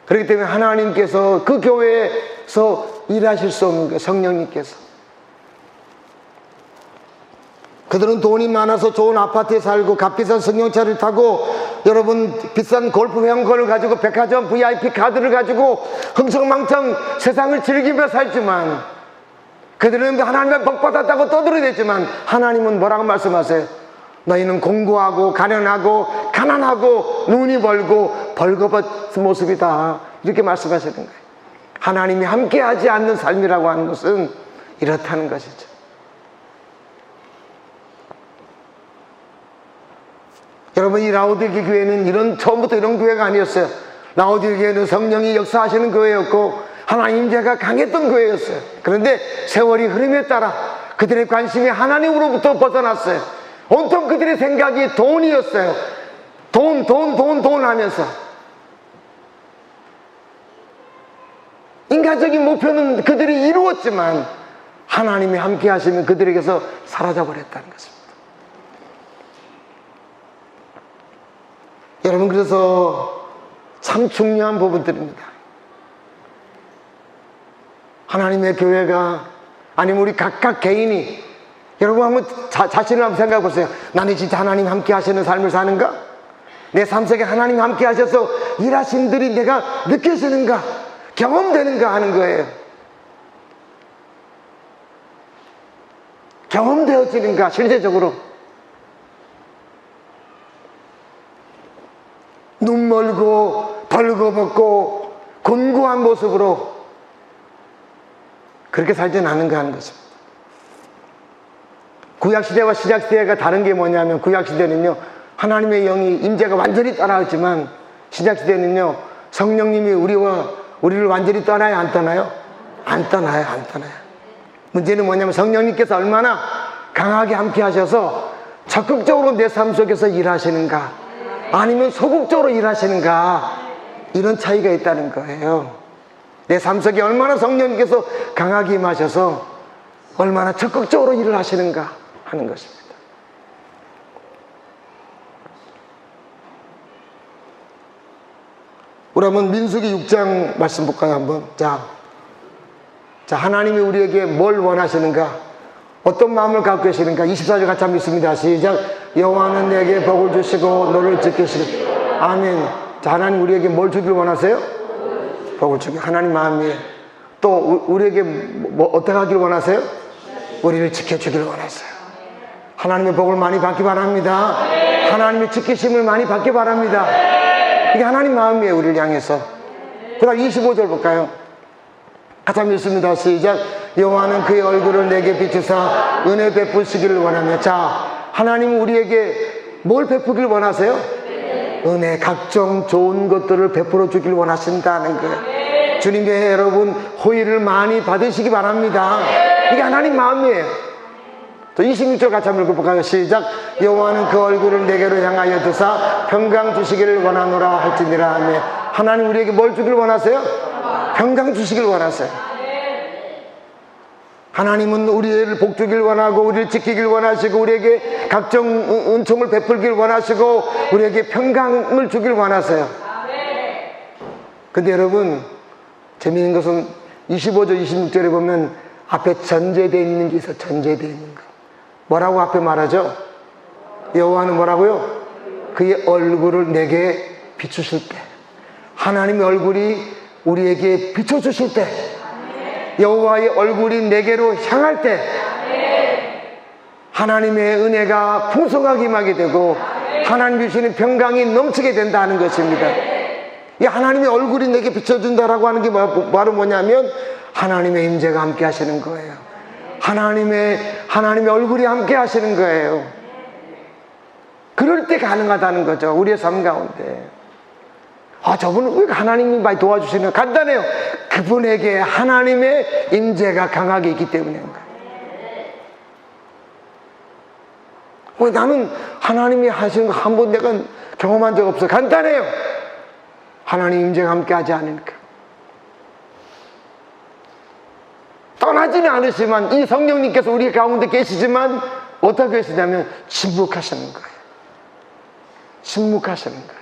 그렇기 때문에 하나님께서 그 교회에서 일하실 수 없는 거예요. 성령님께서. 그들은 돈이 많아서 좋은 아파트에 살고 값비싼 승용차를 타고 여러분 비싼 골프 회원권을 가지고 백화점 VIP 카드를 가지고 흥청망청 세상을 즐기며 살지만, 그들은 하나님의 복 받았다고 떠들어댔지만 하나님은 뭐라고 말씀하세요? 너희는 공고하고 가련하고 가난하고 눈이 벌고 벌거벗은 모습이다, 이렇게 말씀하시는 거예요. 하나님이 함께하지 않는 삶이라고 하는 것은 이렇다는 것이죠. 여러분, 이 라오디게 교회는 처음부터 이런 교회가 아니었어요. 라오디게 교회는 성령이 역사하시는 교회였고 하나님 임재가 강했던 교회였어요. 그런데 세월이 흐름에 따라 그들의 관심이 하나님으로부터 벗어났어요. 온통 그들의 생각이 돈이었어요. 돈 하면서 인간적인 목표는 그들이 이루었지만 하나님이 함께 하시면 그들에게서 사라져버렸다는 것입니다. 여러분, 그래서 참 중요한 부분들입니다. 하나님의 교회가, 아니면 우리 각각 개인이, 여러분 한번 자신을 한번 생각해 보세요. 나는 진짜 하나님 함께 하시는 삶을 사는가? 내 삶 속에 하나님 함께 하셔서 일하신 들이 내가 느껴지는가? 경험되는가 하는 거예요. 경험되어지는가, 실제적으로. 눈 멀고 벌거벗고 곤고한 모습으로 그렇게 살지는 않은가 하는 것입니다. 구약시대와 신약시대가 다른 게 뭐냐면, 구약시대는요 하나님의 영이 임재가 완전히 떠나왔지만 신약시대는요 성령님이 우리를 완전히 떠나요, 안 떠나요? 안 떠나요. 문제는 뭐냐면 성령님께서 얼마나 강하게 함께 하셔서 적극적으로 내 삶 속에서 일하시는가, 아니면 소극적으로 일하시는가, 이런 차이가 있다는 거예요. 내 삶 속에 얼마나 성령님께서 강하게 임하셔서 얼마나 적극적으로 일을 하시는가 하는 것입니다. 우리 한번 민수기 6장 말씀 볼까요? 한번. 자, 하나님이 우리에게 뭘 원하시는가, 어떤 마음을 갖고 계시는가. 24절 같이 한번 읽습니다. 시작. 여호와는 내게 복을 주시고 너를 지키시고. 아멘. 자, 하나님 우리에게 뭘 주길 원하세요? 복을 주기. 하나님 마음이에요. 또 우리에게 어떻게 하길 원하세요? 우리를 지켜주길 원하세요. 하나님의 복을 많이 받기 바랍니다. 하나님의 지키심을 많이 받기 바랍니다. 이게 하나님 마음이에요, 우리를 향해서. 그 다음 25절 볼까요? 같이 한번 읽습니다. 시작. 여호와는 그의 얼굴을 내게 비추사 은혜 베푸시기를 원하며. 자, 하나님은 우리에게 뭘 베푸길 원하세요? 은혜, 각종 좋은 것들을 베풀어 주길 원하신다는 거예요. 주님의 여러분 호의를 많이 받으시기 바랍니다. 이게 하나님 마음이에요. 또 26절 같이 한번 읽어볼까요? 시작. 여호와는 그 얼굴을 내게로 향하여 드사 평강 주시기를 원하노라 할지니라 하며. 하나님 우리에게 뭘 주길 원하세요? 평강 주시길 원하세요. 하나님은 우리를 복 주길 원하고 우리를 지키길 원하시고 우리에게 각종 은총을 베풀길 원하시고 우리에게 평강을 주길 원하세요. 근데 여러분 재미있는 것은 25절 26절에 보면 앞에 전제되어 있는 게 있어요. 전제되어 있는 거. 뭐라고 앞에 말하죠? 여호와는 뭐라고요? 그의 얼굴을 내게 비추실 때, 하나님의 얼굴이 우리에게 비춰주실 때, 여호와의 얼굴이 내게로 향할 때 하나님의 은혜가 풍성하게 임하게 되고 하나님 주시는 평강이 넘치게 된다는 것입니다. 이 하나님의 얼굴이 내게 비춰준다라고 하는 게 바로 뭐냐면 하나님의 임재가 함께 하시는 거예요. 하나님의 얼굴이 함께 하시는 거예요. 그럴 때 가능하다는 거죠, 우리의 삶 가운데. 저분은 왜 하나님이 많이 도와주시는? 간단해요. 그분에게 하나님의 임재가 강하게 있기 때문인가. 나는 하나님이 하시는 거 한 번 내가 경험한 적 없어. 간단해요. 하나님 임재가 함께 하지 않으니까. 떠나지는 않으시지만 이 성령님께서 우리 가운데 계시지만 어떻게 하시냐면 침묵하시는 거예요. 침묵하시는 거예요.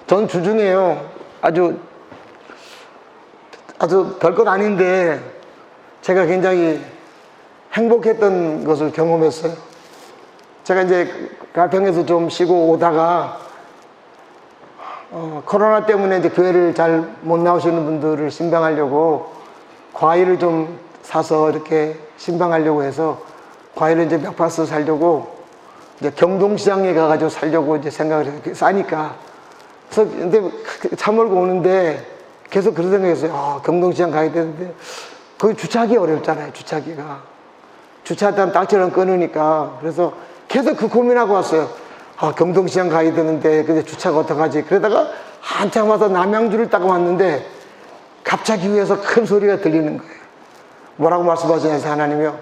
전 주중에요, 아주 별것 아닌데 제가 굉장히 행복했던 것을 경험했어요. 제가 이제 가평에서 좀 쉬고 오다가 코로나 때문에 이제 교회를 잘 못 나오시는 분들을 신방하려고 과일을 좀 사서 이렇게 신방하려고 해서 과일을 이제 몇 박스 살려고 이제 경동시장에 가가지고 살려고 이제 생각을 해요. 싸니까. 그래서 근데 차 몰고 오는데 계속 그런 생각했어요. 경동시장 가야 되는데 거기 주차하기 어렵잖아요. 주차하기가. 주차하다 딱지를 끊으니까. 그래서 계속 그 고민하고 왔어요. 경동시장 가야 되는데 근데 주차가 어떡하지? 그러다가 한참 와서 남양주를 딱 왔는데 갑자기 위에서 큰 소리가 들리는 거예요. 뭐라고 말씀하시냐면서 하나님이요,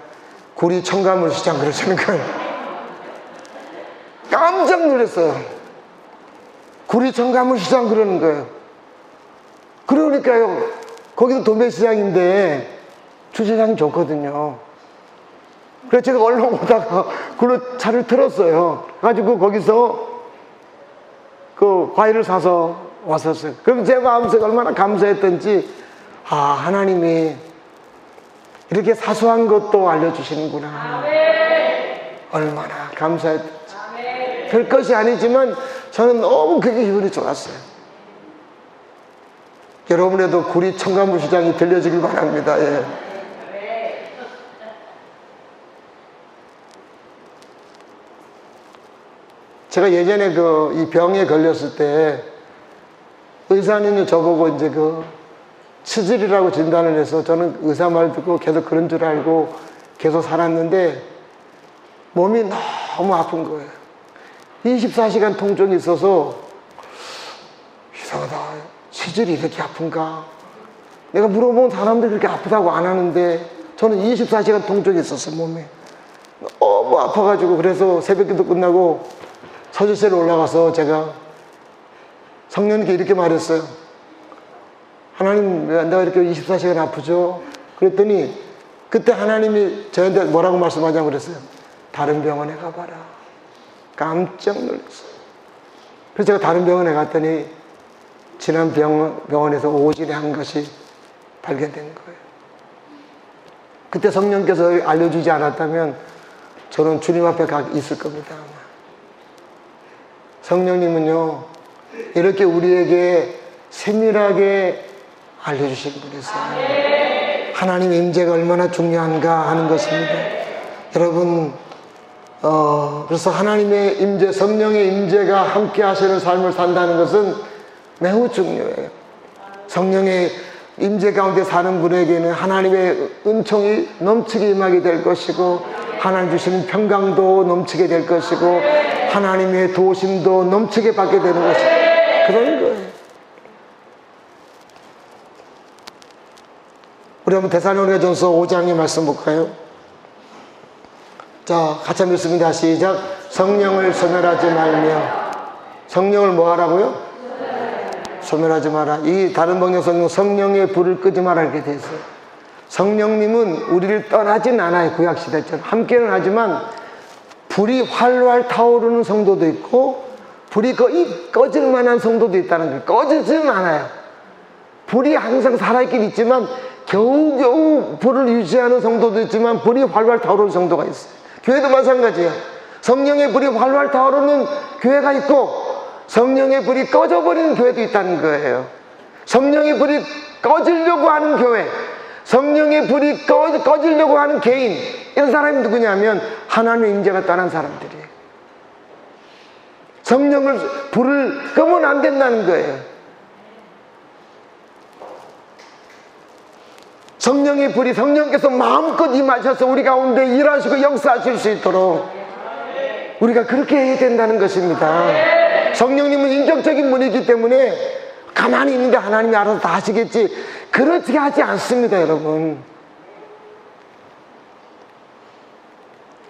구리 청가물 시장 그러시는 거예요. 깜짝 놀랐어요. 구리 청가물 시장 그러는 거예요. 그러니까요, 거기도 도매시장인데 주차장이 좋거든요. 그래서 제가 얼른 오다가 그걸로 차를 틀었어요. 가지고 거기서 그 과일을 사서 왔었어요. 그럼 제 마음속에 얼마나 감사했던지, 하나님이 이렇게 사소한 것도 알려주시는구나. 얼마나 감사했던지. 별 것이 아니지만 저는 너무 그게 기분이 좋았어요. 여러분에도 구리 청가물 시장이 들려주길 바랍니다. 예. 제가 예전에 이 병에 걸렸을 때 의사님이 저보고 이제 치질이라고 진단을 해서 저는 의사 말 듣고 계속 그런 줄 알고 계속 살았는데 몸이 너무 아픈 거예요. 24시간 통증이 있어서 이상하다. 치질이 이렇게 아픈가? 내가 물어본 사람들이 그렇게 아프다고 안 하는데 저는 24시간 통증이 있었어요, 몸에. 너무 아파가지고 그래서 새벽기도 끝나고 서주실에 올라가서 제가 성령님께 이렇게 말했어요. 하나님, 왜 내가 이렇게 24시간 아프죠? 그랬더니 그때 하나님이 저한테 뭐라고 말씀하자고 그랬어요. 다른 병원에 가봐라. 깜짝 놀랐어요. 그래서 제가 다른 병원에 갔더니 지난 병원에서 오진의 한 것이 발견된 거예요. 그때 성령께서 알려주지 않았다면 저는 주님 앞에 있을 겁니다. 아마. 성령님은요, 이렇게 우리에게 세밀하게 알려주신 분이세요. 하나님의 임재가 얼마나 중요한가 하는 것입니다. 여러분, 그래서 하나님의 임재, 성령의 임재가 함께 하시는 삶을 산다는 것은 매우 중요해요. 성령의 임재 가운데 사는 분에게는 하나님의 은총이 넘치게 임하게 될 것이고, 하나님 주시는 평강도 넘치게 될 것이고, 하나님의 도우심도 넘치게 받게 되는 것이 그런 거예요. 우리 한번 데살로니가전서 5장의 말씀 볼까요? 자, 같이 한번 읽습니다. 시작. 성령을 소멸하지 말며. 성령을 뭐 하라고요? 소멸하지 마라. 이 다른 번역성은 성령의 불을 끄지 마라 이렇게 돼 있어요. 성령님은 우리를 떠나진 않아요. 구약시대처럼 함께는 하지만 불이 활활 타오르는 성도도 있고 불이 거의 꺼질 만한 성도도 있다는 거예요. 꺼지지는 않아요. 불이 항상 살아있긴 있지만 겨우겨우 불을 유지하는 성도도 있지만 불이 활활 타오르는 성도가 있어요. 교회도 마찬가지예요. 성령의 불이 활활 타오르는 교회가 있고 성령의 불이 꺼져버리는 교회도 있다는 거예요. 성령의 불이 꺼지려고 하는 교회, 성령의 불이 꺼지려고 하는 개인, 이런 사람이 누구냐면 하나님의 임재가 떠난 사람들이에요. 성령을 불을 끄면 안 된다는 거예요. 성령의 불이 성령께서 마음껏 임하셔서 우리 가운데 일하시고 역사하실 수 있도록 우리가 그렇게 해야 된다는 것입니다. 성령님은 인격적인 분이기 때문에 가만히 있는데 하나님이 알아서 다 하시겠지, 그렇게 하지 않습니다. 여러분,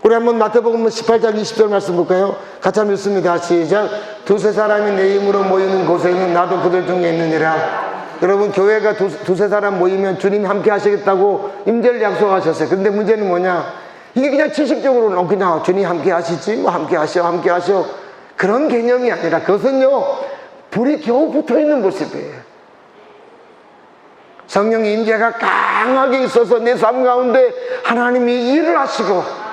우리 한번 마태복음 18장 20절 말씀 볼까요? 같이 한번 읽습니다. 시작. 두세 사람이 내 이름으로 모이는 곳에는 나도 그들 중에 있느니라. 여러분, 교회가 두세 사람 모이면 주님이 함께 하시겠다고 임재를 약속하셨어요. 근데 문제는 뭐냐? 이게 그냥 지식적으로는 그냥 주님 함께 하시지, 뭐 함께 하셔. 그런 개념이 아니라 그것은요, 불이 겨우 붙어 있는 모습이에요. 성령의 임재가 강하게 있어서 내 삶 가운데 하나님이 일을 하시고,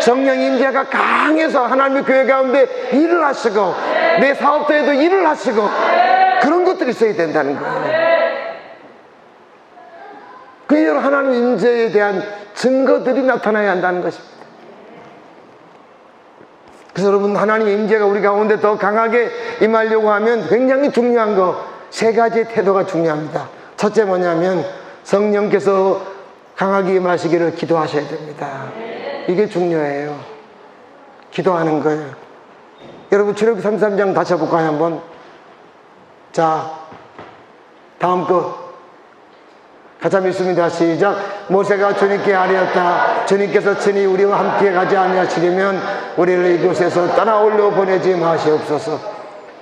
성령의 임재가 강해서 하나님의 교회 가운데 일을 하시고, 내 사업터에도 일을 하시고, 그런 것들이 있어야 된다는 거예요. 그래서 하나님의 임재에 대한 증거들이 나타나야 한다는 것입니다. 그래서 여러분, 하나님의 임재가 우리 가운데 더 강하게 임하려고 하면 굉장히 중요한 거 세 가지의 태도가 중요합니다. 첫째 뭐냐면 성령께서 강하게 임하시기를 기도하셔야 됩니다. 이게 중요해요. 기도하는 거예요. 여러분, 출애굽기 33장 다시 해볼까요? 한번. 자, 다음 거 같이 한번 읽습니다. 시작. 모세가 주님께 아뢰었다. 주님께서 친히 우리와 함께 가지 아니하시려면 우리를 이곳에서 떠나올려 보내지 마시옵소서.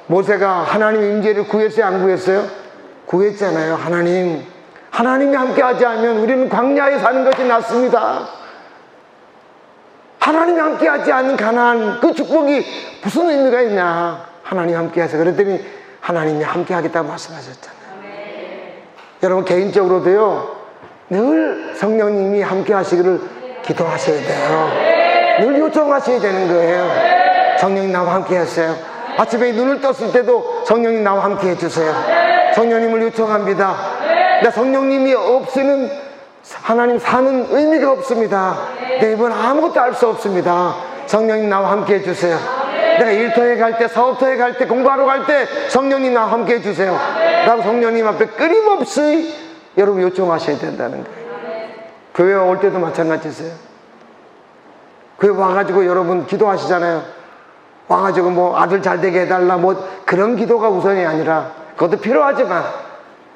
모세가 하나님 임재를 구했어요? 안 구했어요? 구했잖아요. 하나님이 함께 하지 않으면 우리는 광야에 사는 것이 낫습니다. 하나님이 함께 하지 않는 가나안, 그 축복이 무슨 의미가 있냐? 하나님 함께 하세요. 그랬더니 하나님이 함께 하겠다고 말씀하셨잖아요. 여러분, 개인적으로도요, 늘 성령님이 함께 하시기를 기도하셔야 돼요. 늘 요청하셔야 되는 거예요. 성령님 나와 함께 하세요. 아침에 눈을 떴을 때도 성령님 나와 함께 해주세요. 성령님을 요청합니다. 근데 성령님이 없으면 하나님 사는 의미가 없습니다. 내 입은 아무것도 알 수 없습니다. 성령님 나와 함께 해주세요. 내가 일터에 갈 때, 사업터에 갈 때, 공부하러 갈 때 성령님 나와 함께 해주세요. 라고 성령님 앞에 끊임없이 여러분 요청하셔야 된다는 거예요. 교회 올 때도 마찬가지세요. 교회 와가지고 여러분 기도하시잖아요. 와가지고 뭐 아들 잘 되게 해달라, 뭐 그런 기도가 우선이 아니라, 그것도 필요하지만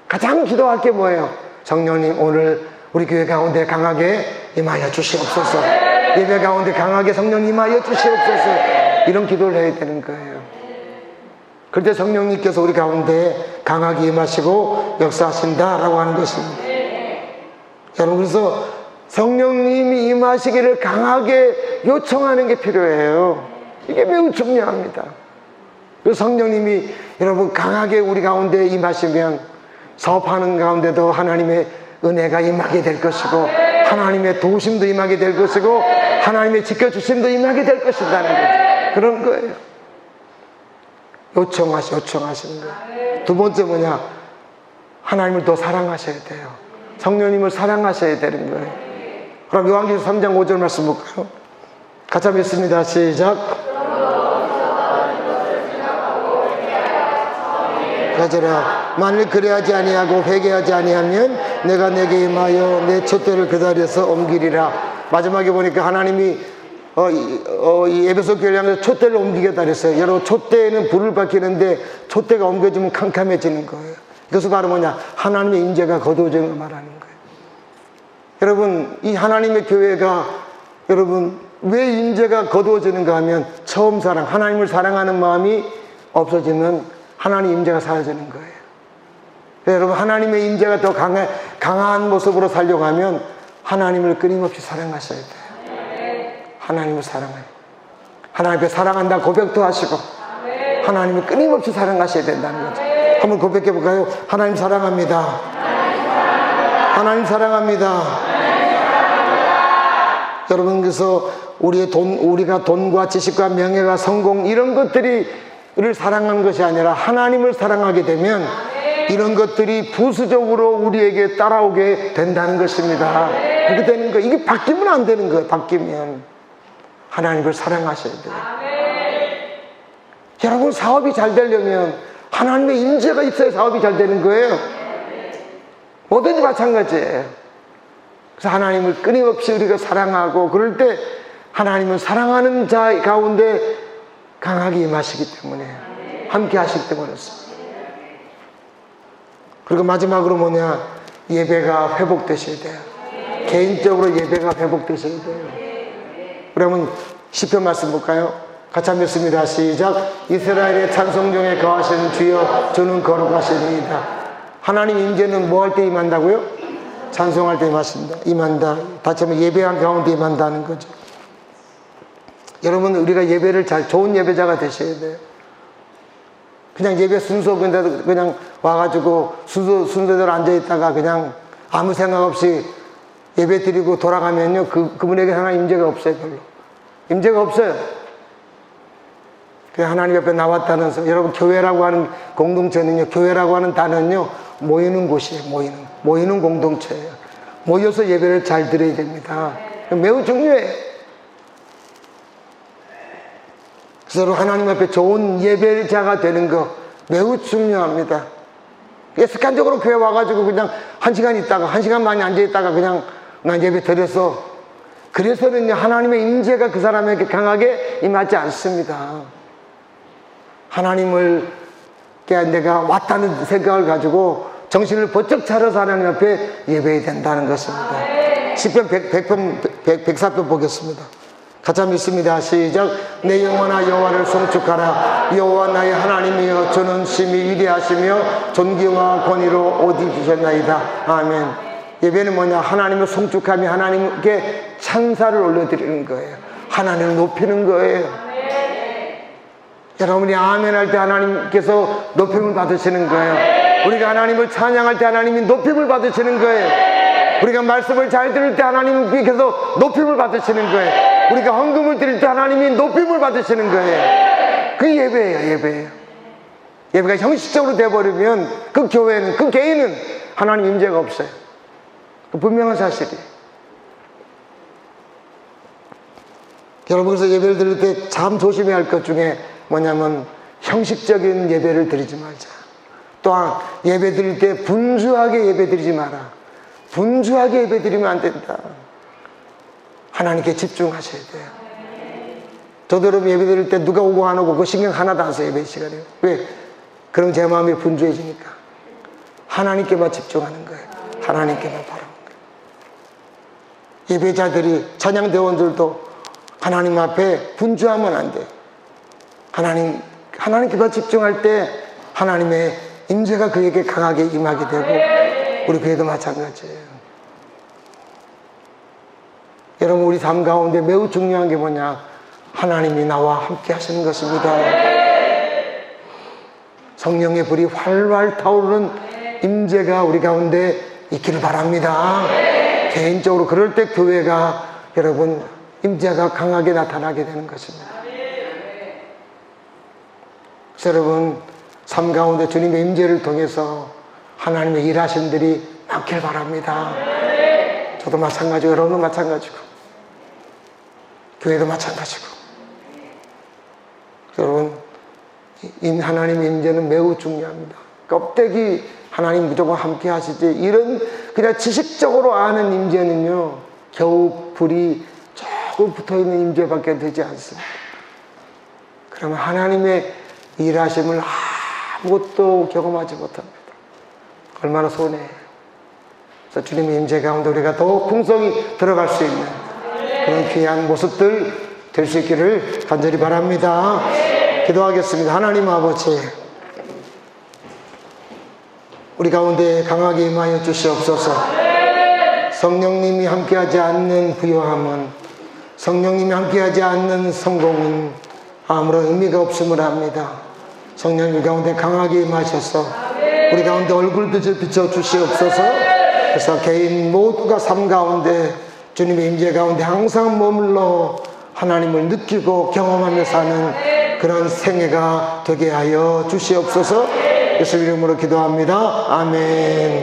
가장 기도할 게 뭐예요? 성령님, 오늘 우리 교회 가운데 강하게 임하여 주시옵소서. 예배 가운데 강하게 성령님 임하여 주시옵소서. 이런 기도를 해야 되는 거예요. 그럴 때 성령님께서 우리 가운데 강하게 임하시고 역사하신다라고 하는 것입니다. 여러분, 그래서 성령님이 임하시기를 강하게 요청하는 게 필요해요. 이게 매우 중요합니다. 그래서 성령님이 여러분 강하게 우리 가운데 임하시면 사업하는 가운데도 하나님의 은혜가 임하게 될 것이고, 하나님의 도우심도 임하게 될 것이고, 하나님의 지켜주심도 임하게 될 것이라는 거죠. 그런 거예요. 요청하시는 거예요. 두 번째 뭐냐? 하나님을 더 사랑하셔야 돼요. 성령님을 사랑하셔야 되는 거예요. 그럼 요한계시록 3장 5절 말씀 볼까요? 같이 한번 읽습니다. 시작. 가져라. 만일 그래하지 아니하고 회개하지 아니하면 내가 내게 임하여 내 촛대를 그 자리에서 옮기리라. 마지막에 보니까 하나님이 이 에베소 교회를 향해서 촛대를 옮기겠다 그랬어요. 여러분, 촛대에는 불을 밝히는데 촛대가 옮겨지면 캄캄해지는 거예요. 이것은 바로 뭐냐? 하나님의 임재가 거두어지는 걸 말하는 거예요. 여러분, 이 하나님의 교회가 여러분 왜 임재가 거두어지는가 하면 처음 사랑, 하나님을 사랑하는 마음이 없어지면 하나님 임재가 사라지는 거예요. 여러분, 하나님의 임재가 더 강한 모습으로 살려고 하면 하나님을 끊임없이 사랑하셔야 돼요. 하나님을 사랑해요. 하나님 앞에 사랑한다 고백도 하시고, 하나님을 끊임없이 사랑하셔야 된다는 거죠. 한번 고백해 볼까요? 하나님 사랑합니다. 하나님 사랑합니다. 여러분, 그래서 우리가 돈과 지식과 명예와 성공 이런 것들을 사랑하는 것이 아니라 하나님을 사랑하게 되면 이런 것들이 부수적으로 우리에게 따라오게 된다는 것입니다. 그렇게 되는 거예요. 이게 바뀌면 안 되는 거예요. 바뀌면 하나님을 사랑하셔야 돼요. 여러분, 사업이 잘 되려면 하나님의 임재가 있어야 사업이 잘 되는 거예요. 뭐든지 마찬가지예요. 그래서 하나님을 끊임없이 우리가 사랑하고, 그럴 때 하나님은 사랑하는 자 가운데 강하게 임하시기 때문에, 함께 하시기 때문에 그렇습니다. 그리고 마지막으로 뭐냐? 예배가 회복되셔야 돼요. 개인적으로 예배가 회복되셔야 돼요. 우리 한번 시편 말씀 볼까요? 같이 한번 읽습니다. 시작. 이스라엘의 찬송 중에 거하시는 주여 주는 거룩하시니이다. 하나님 임재는 뭐 할 때 임한다고요? 찬송할 때 임한다. 다시 한번 예배한 가운데 임한다는 거죠. 여러분, 우리가 예배를 좋은 예배자가 되셔야 돼요. 그냥 예배 순서 그냥 와가지고 순서대로 앉아있다가 그냥 아무 생각 없이 예배 드리고 돌아가면요, 그분에게 하나님 임재가 없어요. 별로 임재가 없어요. 그냥 하나님 옆에 나왔다는 소. 여러분, 교회라고 하는 공동체는요, 교회라고 하는 단어는요, 모이는 곳이에요. 모이는 공동체예요. 모여서 예배를 잘 드려야 됩니다. 매우 중요해요. 그래서 하나님 앞에 좋은 예배자가 되는 거 매우 중요합니다. 습관적으로 교회 와가지고 그냥 1시간 있다가 1시간 많이 앉아있다가 그냥 난 예배 드려서, 그래서는요, 하나님의 임재가 그 사람에게 강하게 임하지 않습니다. 하나님을 내가 왔다는 생각을 가지고 정신을 번쩍 차려서 하나님 앞에 예배해야 된다는 것입니다. 시편 104편 보겠습니다. 같이 한번 읽습니다. 시작. 내 영혼아 여호와를 송축하라. 여호와 나의 하나님이여 주는 심히 위대하시며 존귀와 권위로 옷 입으셨나이다. 아멘. 예배는 뭐냐? 하나님을 송축하며 하나님께 찬사를 올려드리는 거예요. 하나님을 높이는 거예요. 여러분이 아멘 할 때 하나님께서 높임을 받으시는 거예요. 우리가 하나님을 찬양할 때 하나님이 높임을 받으시는 거예요. 우리가 말씀을 잘 들을 때 하나님께서 높임을 받으시는 거예요. 우리가 헌금을 드릴 때 하나님이 높임을 받으시는 거예요. 그 예배예요. 예배가 형식적으로 돼버리면 그 교회는, 그 개인은 하나님 임재가 없어요. 그 분명한 사실이에요. 여러분, 그래서 예배를 드릴 때 참 조심해야 할 것 중에 뭐냐면 형식적인 예배를 드리지 말자. 또한 예배 드릴 때 분주하게 예배 드리지 마라. 분주하게 예배 드리면 안 된다. 하나님께 집중하셔야 돼요. 저도 여러분 예배 드릴 때 누가 오고 안 오고 그 신경 하나도 안 써요. 예배 시간에. 왜? 그럼 제 마음이 분주해지니까. 하나님께만 집중하는 거예요. 하나님께만 바라보는 거예요. 예배자들이, 찬양대원들도 하나님 앞에 분주하면 안 돼요. 하나님께만 집중할 때 하나님의 임재가 그에게 강하게 임하게 되고, 우리 교회도 마찬가지예요. 여러분, 우리 삶 가운데 매우 중요한 게 뭐냐? 하나님이 나와 함께 하시는 것입니다. 성령의 불이 활활 타오르는 임재가 우리 가운데 있기를 바랍니다. 개인적으로 그럴 때 교회가, 여러분, 임재가 강하게 나타나게 되는 것입니다. 그래서 여러분, 삶 가운데 주님의 임재를 통해서 하나님의 일하신 들이 많길 바랍니다. 저도 마찬가지고, 여러분도 마찬가지고, 교회도 마찬가지고. 여러분, 하나님의 임재는 매우 중요합니다. 껍데기 하나님 무조건 함께 하시지, 이런 그냥 지식적으로 아는 임재는요, 겨우 불이 조금 붙어있는 임재밖에 되지 않습니다. 그러면 하나님의 일하심을 아무것도 경험하지 못합니다. 얼마나 손해예요. 그래서 주님의 임재 가운데 우리가 더 풍성히 들어갈 수 있는 그런 귀한 모습들 될 수 있기를 간절히 바랍니다. 기도하겠습니다. 하나님 아버지, 우리 가운데 강하게 임하여 주시옵소서. 성령님이 함께하지 않는 부요함은, 성령님이 함께하지 않는 성공은 아무런 의미가 없음을 압니다. 성령님 가운데 강하게 임하셔서 우리 가운데 얼굴 비춰 주시옵소서. 그래서 개인 모두가 삶 가운데 주님의 임재 가운데 항상 머물러 하나님을 느끼고 경험하며 사는 그런 생애가 되게 하여 주시옵소서. 예수 이름으로 기도합니다. 아멘.